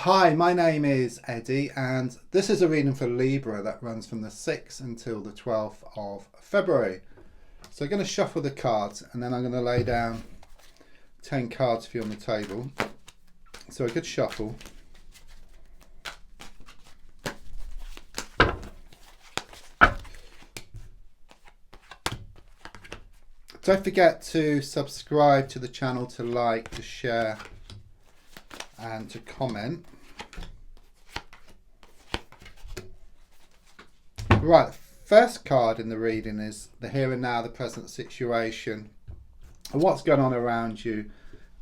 Hi, my name is Eddie and this is a reading for Libra that runs from the 6th until the 12th of February. So I'm going to shuffle the cards and then I'm going to lay down 10 cards for you on the table. So a good shuffle. Don't forget to subscribe to the channel, to like, to share and to comment. Right, first card in the reading is the here and now, the present situation, and what's going on around you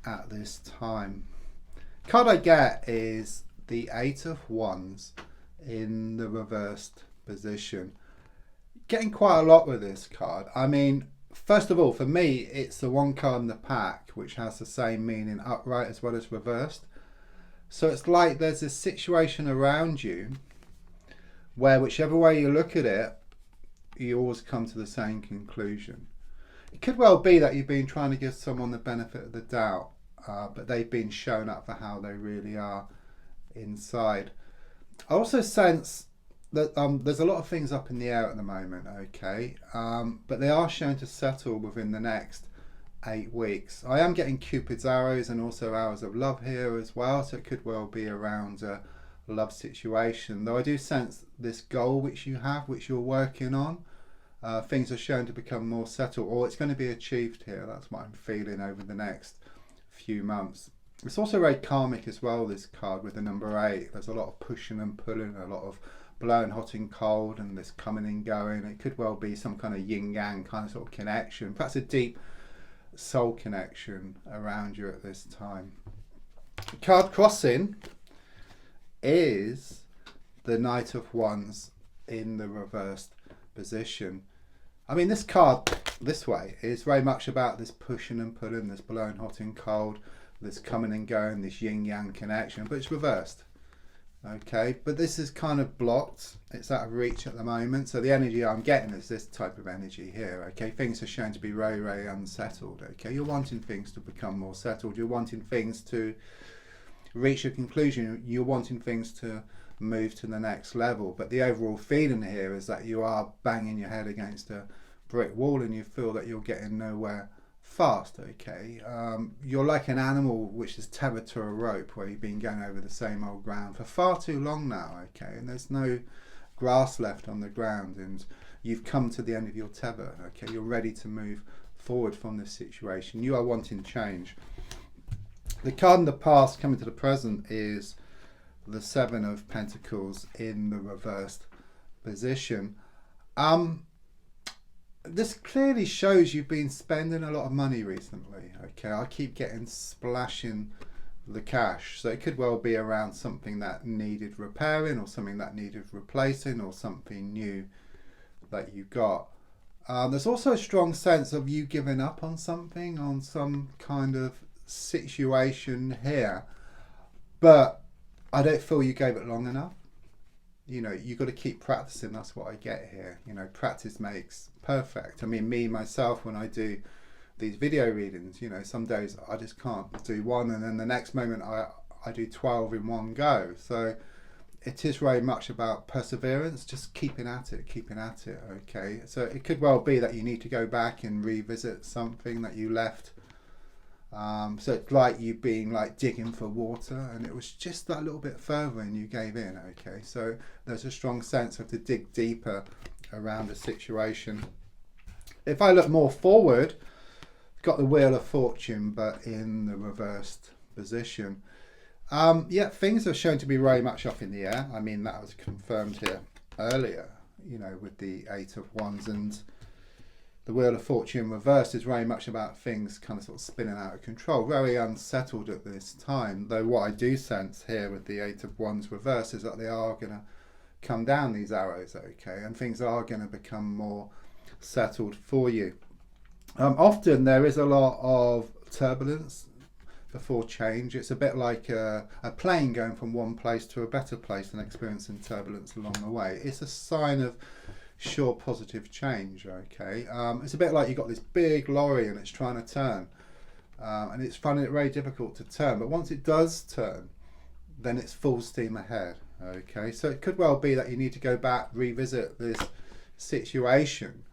at this time. Card I get is the 8 of Wands in the reversed position. Getting quite a lot with this card. I mean, first of all, for me, it's the one card in the pack which has the same meaning upright as well as reversed. So it's like there's this situation around you where whichever way you look at it, you always come to the same conclusion. It could well be that you've been trying to give someone the benefit of the doubt, but they've been shown up for how they really are inside. I also sense that there's a lot of things up in the air at the moment, okay, but they are shown to settle within the next 8 weeks. I am getting Cupid's arrows and also arrows of love here as well, so it could well be around a love situation, though I do sense this goal which you have, which you're working on, things are shown to become more settled, or it's going to be achieved here. That's what I'm feeling over the next few months. It's also very karmic as well, this card with the number 8. There's a lot of pushing and pulling, a lot of blowing hot and cold, and this coming and going. It could well be some kind of yin yang kind of sort of connection, perhaps a deep soul connection around you at this time. Card crossing is the Knight of Wands in the reversed position. I mean, this card this way is very much about this pushing and pulling, this blowing hot and cold, this coming and going, this yin yang connection, but it's reversed. Okay, but this is kind of blocked, it's out of reach at the moment, so the energy I'm getting is this type of energy here. Okay, things are shown to be very unsettled. Okay, you're wanting things to become more settled, you're wanting things to reach a conclusion, you're wanting things to move to the next level, but the overall feeling here is that you are banging your head against a brick wall and you feel that you're getting nowhere fast. Okay, you're like an animal which is tethered to a rope where you've been going over the same old ground for far too long now. Okay, and there's no grass left on the ground and you've come to the end of your tether. Okay, you're ready to move forward from this situation, you are wanting change. The card in the past coming to the present is the 7 of Pentacles in the reversed position. This clearly shows you've been spending a lot of money recently. Okay, I keep getting splashing the cash, so it could well be around something that needed repairing or something that needed replacing or something new that you got. There's also a strong sense of you giving up on something, on some kind of situation here, but I don't feel you gave it long enough. You know, you've got to keep practicing. That's what I get here. You know, practice makes perfect. I mean, me myself, when I do these video readings, you know, some days I just can't do one and then the next moment I do 12 in one go. So it is very much about perseverance, just keeping at it, okay? So it could well be that you need to go back and revisit something that you left. So it's like you being like digging for water and it was just that little bit further and you gave in. Okay, so there's a strong sense of to dig deeper around the situation. If I look more forward, got the Wheel of Fortune but in the reversed position. Yeah, things are shown to be very much up in the air. I mean, that was confirmed here earlier, you know, with the 8 of Wands, and the Wheel of Fortune reversed is very much about things kind of sort of spinning out of control, very unsettled at this time. Though what I do sense here with the 8 of Wands reversed is that they are going to come down, these arrows, okay, and things are going to become more settled for you. Often there is a lot of turbulence before change. It's a bit like a plane going from one place to a better place and experiencing turbulence along the way. It's a sign of sure positive change. Okay, it's a bit like you've got this big lorry and it's trying to turn, and it's finding it very difficult to turn, but once it does turn, then it's full steam ahead. Okay, so it could well be that you need to go back, revisit this situation.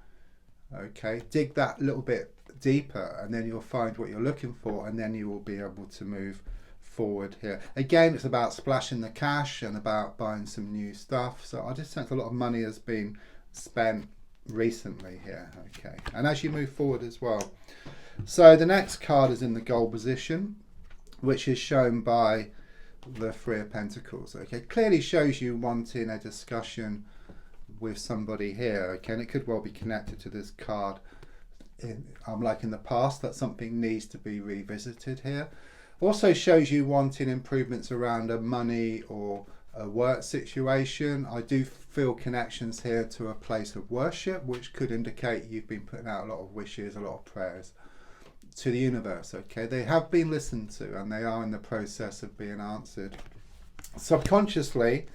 Okay, dig that little bit deeper, and then you'll find what you're looking for, and then you will be able to move forward here. Again, it's about splashing the cash and about buying some new stuff. So I just sense a lot of money has been spent recently here. Okay, and as you move forward as well. So the next card is in the goal position, which is shown by the Three of Pentacles. Okay, clearly shows you wanting a discussion with somebody here. Okay, and it could well be connected to this card like in the past, that something needs to be revisited here. Also shows you wanting improvements around a money or a work situation. I do feel connections here to a place of worship, which could indicate you've been putting out a lot of wishes, a lot of prayers to the universe. Okay, they have been listened to and they are in the process of being answered. Subconsciously,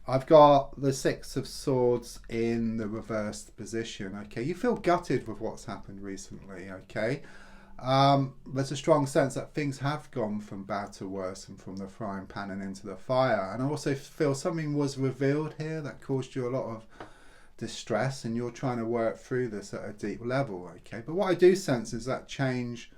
I've got the Six of Swords in the reversed position. Okay, you feel gutted with what's happened recently. Okay, there's a strong sense that things have gone from bad to worse and from the frying pan and into the fire. And I also feel something was revealed here that caused you a lot of distress, and you're trying to work through this at a deep level. Okay, but what I do sense is that change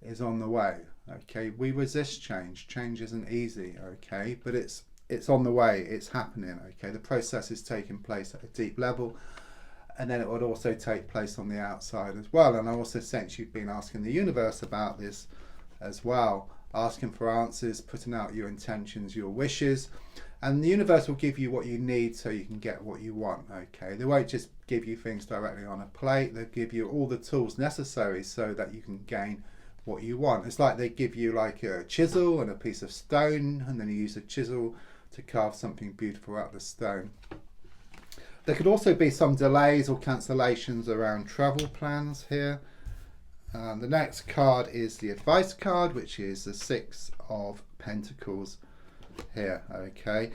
is on the way. Okay, we resist change. Change isn't easy. Okay, but it's on the way, it's happening. Okay, the process is taking place at a deep level, and then it would also take place on the outside as well. And I also sense you've been asking the universe about this as well, asking for answers, putting out your intentions, your wishes, and the universe will give you what you need so you can get what you want. Okay, they won't just give you things directly on a plate, they'll give you all the tools necessary so that you can gain what you want. It's like they give you like a chisel and a piece of stone, and then you use a chisel to carve something beautiful out of the stone. There could also be some delays or cancellations around travel plans here. The next card is the advice card, which is the Six of Pentacles here. Okay,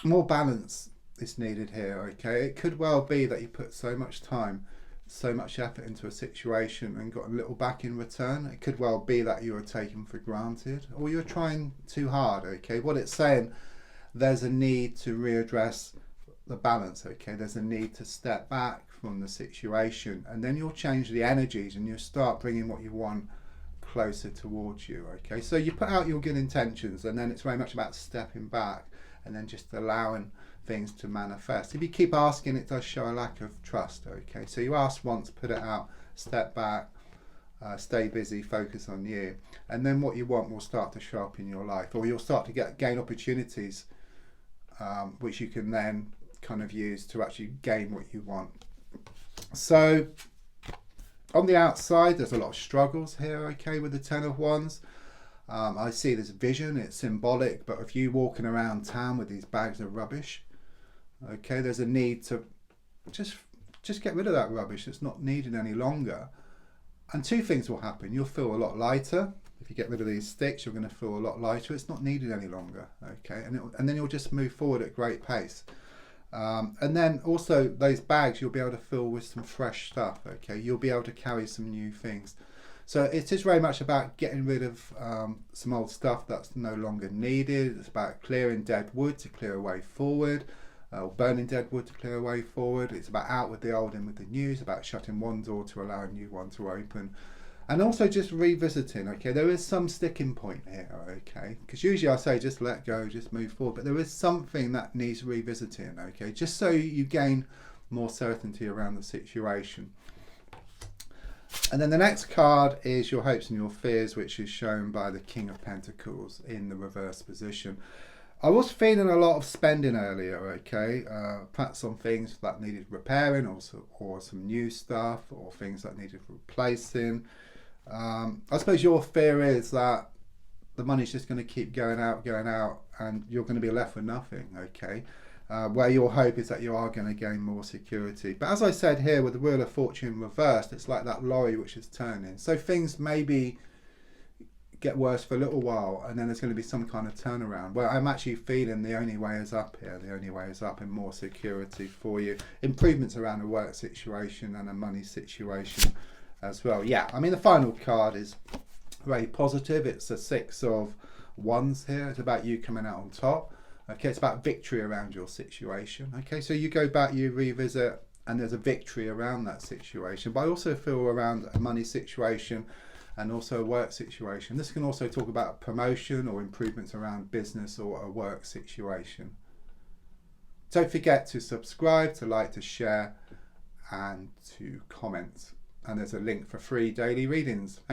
more balance is needed here. Okay, it could well be that you put so much time, so much effort into a situation and got a little back in return. It could well be that you are taken for granted, or you're trying too hard. Okay, what it's saying, there's a need to readdress the balance. Okay, there's a need to step back from the situation, and then you'll change the energies and you'll start bringing what you want closer towards you. Okay, so you put out your good intentions, and then it's very much about stepping back and then just allowing things to manifest. If you keep asking, it does show a lack of trust. Okay, so you ask once, put it out, step back, stay busy, focus on you, and then what you want will start to show up in your life, or you'll start to gain opportunities which you can then kind of use to actually gain what you want. So on the outside, there's a lot of struggles here. Okay, with the Ten of Wands, I see this vision, it's symbolic, but if you walking around town with these bags of rubbish, okay, there's a need to just get rid of that rubbish that's not needed any longer. And two things will happen. You'll feel a lot lighter. If you get rid of these sticks, you're going to feel a lot lighter. It's not needed any longer. Okay, and then you'll just move forward at great pace. And then also those bags you'll be able to fill with some fresh stuff. Okay, you'll be able to carry some new things. So it is very much about getting rid of some old stuff that's no longer needed. It's about clearing dead wood to clear a way forward, burning dead wood to clear a way forward. It's about out with the old, in with the new. It's about shutting one door to allow a new one to open. And also just revisiting. Okay, there is some sticking point here. Okay, because usually I say just let go, just move forward, but there is something that needs revisiting. Okay, just so you gain more certainty around the situation. And then the next card is your hopes and your fears, which is shown by the King of Pentacles in the reverse position. I was feeling a lot of spending earlier, okay, perhaps on things that needed repairing, or some new stuff, or things that needed replacing. I suppose your fear is that the money's just going to keep going out, and you're going to be left with nothing, okay. Where your hope is that you are going to gain more security. But as I said here, with the Wheel of Fortune reversed, it's like that lorry which is turning. So things maybe get worse for a little while, and then there's going to be some kind of turnaround. Well, I'm actually feeling the only way is up here. The only way is up, and more security for you. Improvements around a work situation and a money situation as well. Yeah, I mean, the final card is very positive. It's a Six of wands here. It's about you coming out on top. Okay, it's about victory around your situation. Okay, so you go back, you revisit, and there's a victory around that situation. But I also feel around a money situation and also a work situation. This can also talk about promotion or improvements around business or a work situation. Don't forget to subscribe, to like, to share, and to comment. And there's a link for free daily readings. Thank